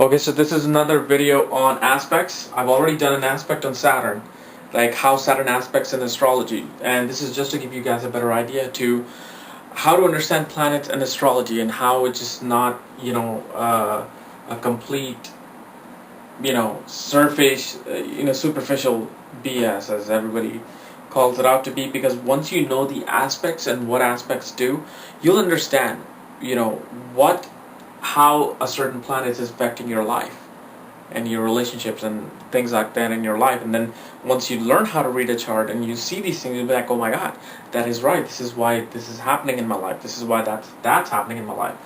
Okay, so this is another video on aspects. I've already done an aspect on Saturn, like how Saturn aspects in astrology, and this is just to give you guys a better idea to how to understand planets and astrology and how it's just not, a complete, surface, superficial BS as everybody calls it out to be. Because once you know the aspects and what aspects do, you'll understand, what how a certain planet is affecting your life and your relationships and things like that in your life. And then once you learn how to read a chart and you see these things, you'll be like, oh my god, that is right, this is why this is happening in my life, this is why that's happening in my life.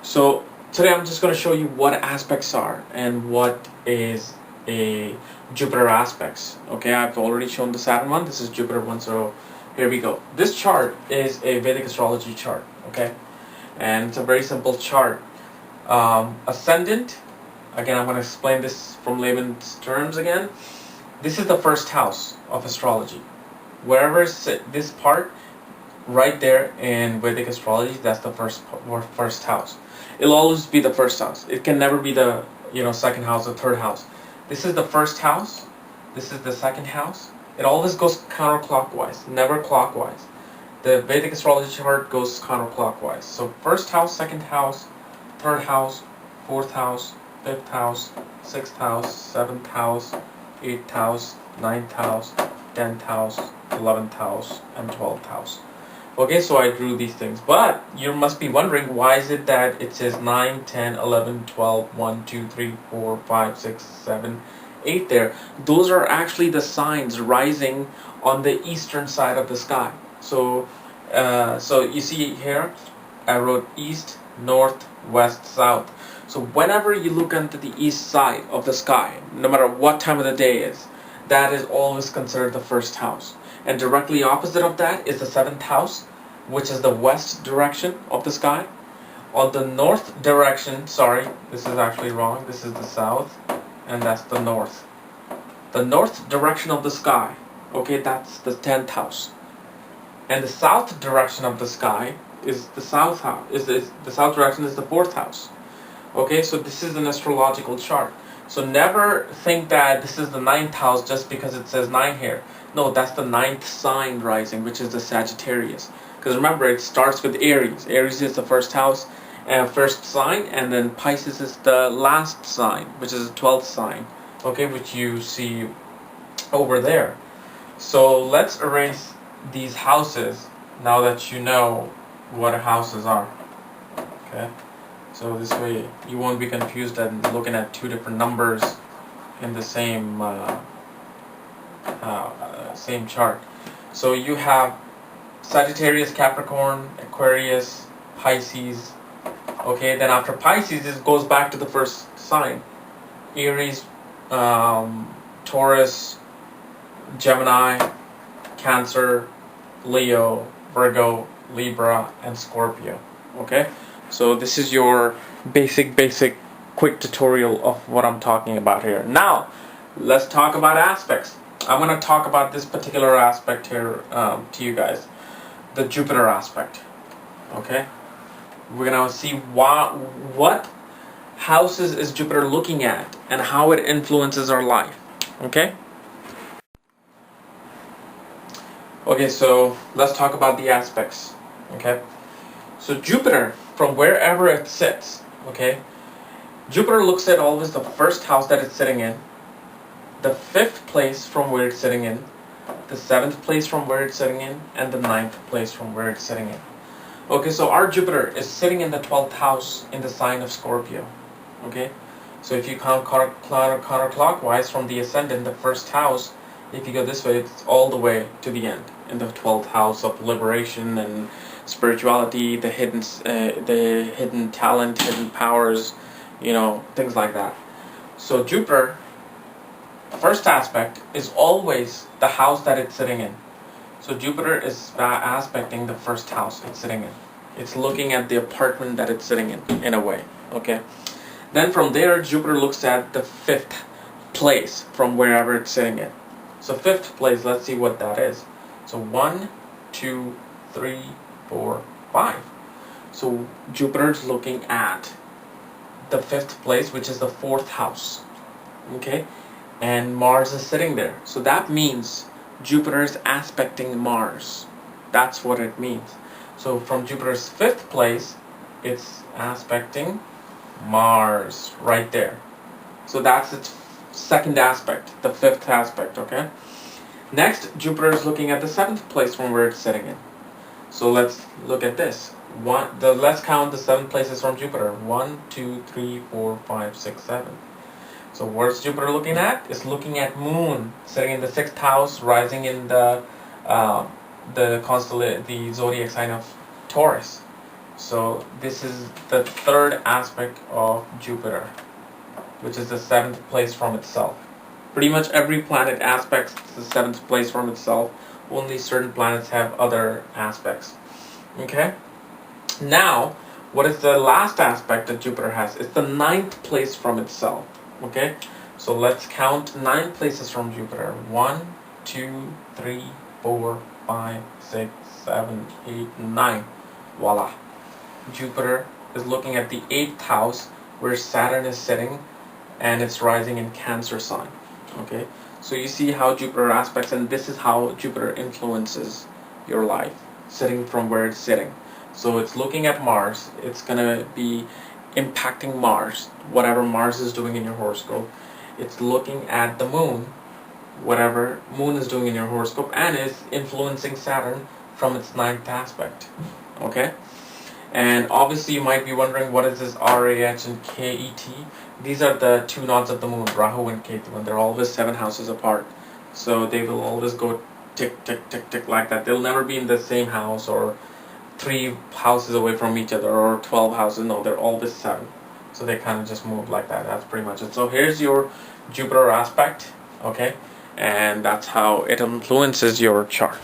So today I'm just going to show you what aspects are and what is a Jupiter aspects. Okay, I've already shown the Saturn one, this is Jupiter one, so here we go. This chart is a Vedic astrology chart, okay, and it's a very simple chart. Ascendant, again I'm going to explain this from layman's terms again. This is the first house of astrology. Wherever this part right there in Vedic astrology, that's the first house. It'll always be the first house. It can never be the second house or third house. This is the first house. This is the second house. It always goes counterclockwise, never clockwise. The Vedic astrology chart goes counterclockwise. So first house, second house, third house, fourth house, fifth house, sixth house, seventh house, eighth house, ninth house, 10th house, 11th house, and 12th house. Okay, so I drew these things. But you must be wondering, why is it that it says 9, 10, 11, 12, 1, 2, 3, 4, 5, 6, 7, 8 there? Those are actually the signs rising on the eastern side of the sky. So, so you see here, I wrote east, north, west, south. So whenever you look into the east side of the sky, no matter what time of the day is, that is always considered the first house. And directly opposite of that is the seventh house, which is the west direction of the sky. On the north direction, sorry, this is actually wrong, this is the south, and that's the north. The north direction of the sky, okay, that's the 10th house. And the south direction of the sky is the south house, the south direction is the fourth house. Okay, so this is an astrological chart. So never think that this is the ninth house just because it says 9 here. No, that's the ninth sign rising, which is the Sagittarius. Because remember, it starts with Aries. Aries is the first house, first sign, and then Pisces is the last sign, which is the 12th sign. Okay, which you see over there. So let's erase these houses now that you know what houses are. Okay, so this way you won't be confused and looking at two different numbers in the same same chart. So you have Sagittarius, Capricorn, Aquarius, Pisces. Okay, then after Pisces it goes back to the first sign: Aries, Taurus, Gemini, Cancer, Leo, Virgo, Libra, and Scorpio. Okay, so this is your basic quick tutorial of what I'm talking about here. Now let's talk about aspects. I'm going to talk about this particular aspect here to you guys, the Jupiter aspect. Okay, we're going to see what houses is Jupiter looking at and how it influences our life. Okay, so let's talk about the aspects. Okay, so Jupiter, from wherever it sits, okay, Jupiter looks at always the first house that it's sitting in, the 5th place from where it's sitting in, the 7th place from where it's sitting in, and the 9th place from where it's sitting in. Okay, so our Jupiter is sitting in the 12th house in the sign of Scorpio. Okay, so if you count counterclockwise from the ascendant, the first house, if you go this way, it's all the way to the end in the 12th house of liberation and spirituality, the hidden talent, hidden powers, things like that. So Jupiter, first aspect, is always the house that it's sitting in. So Jupiter is aspecting the first house it's sitting in. It's looking at the apartment that it's sitting in a way. Okay, then from there Jupiter looks at the 5th place from wherever it's sitting in. So 5th place, let's see what that is. So 1, 2, 3, 4, 5. So Jupiter's looking at the 5th place, which is the 4th house. Okay, and Mars is sitting there. So that means Jupiter is aspecting Mars. That's what it means. So from Jupiter's 5th place, it's aspecting Mars right there. So that's its second aspect, the 5th aspect, okay? Next, Jupiter is looking at the 7th place from where it's sitting in. So let's look at this. Let's count the 7 places from Jupiter. 1, 2, 3, 4, 5, 6, 7. So where's Jupiter looking at? It's looking at Moon, sitting in the 6th house, rising in the zodiac sign of Taurus. So this is the 3rd aspect of Jupiter, which is the 7th place from itself. Pretty much every planet aspects the 7th place from itself. Only certain planets have other aspects. Okay? Now, what is the last aspect that Jupiter has? It's the 9th place from itself. Okay? So let's count 9 places from Jupiter. 1, 2, 3, 4, 5, 6, 7, 8, 9. Voila. Jupiter is looking at the 8th house where Saturn is sitting, and it's rising in Cancer sign. Okay? So you see how Jupiter aspects, and this is how Jupiter influences your life, sitting from where it's sitting. So it's looking at Mars. It's going to be impacting Mars, whatever Mars is doing in your horoscope. It's looking at the Moon, whatever Moon is doing in your horoscope, and it's influencing Saturn from its 9th aspect. Okay? And obviously you might be wondering, what is this RAH and KET? These are the 2 nodes of the Moon, Rahu and Ketu, and they're always 7 houses apart. So they will always go tick, tick, tick, tick like that. They'll never be in the same house or 3 houses away from each other or 12 houses. No, they're always 7. So they kind of just move like that. That's pretty much it. So here's your Jupiter aspect, okay? And that's how it influences your chart.